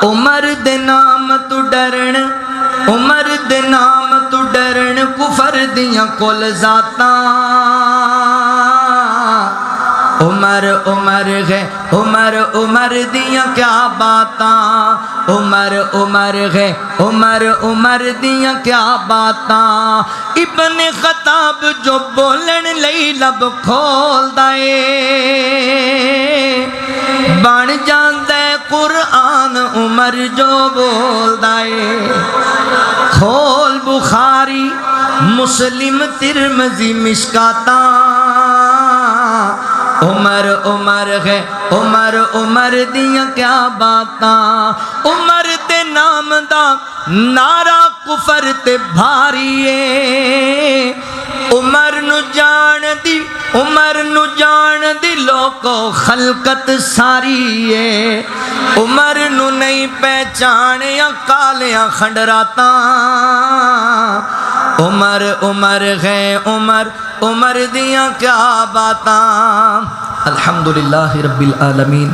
عمر دے نام تو ڈرن، عمر دے نام تو ڈرن کفر دیاں کل ذاتاں۔ عمر عمر ہے عمر عمر دیاں کیا باتاں، عمر عمر ہے عمر عمر دیاں کیا باتاں۔ ابن خطاب جو بولن لئی لب کھول دائے بن جاندے قرآن عمر جو بول دائے۔ کھول بخاری مسلم ترمذی مشکاتاں، عمر عمر ہے عمر عمر دیاں کیا باتاں۔ عمر دے نام دا نعرہ کفر تے بھاری ہے، عمر نو جان دی عمر نو جان دی لوکو خلقت ساری ہے، عمر نو نہیں پہچانیا کالیاں کھنڈراتاں۔ عمر عمر ہے عمر عمر دیاں کیا باتاں۔ الحمدللہ رب العالمین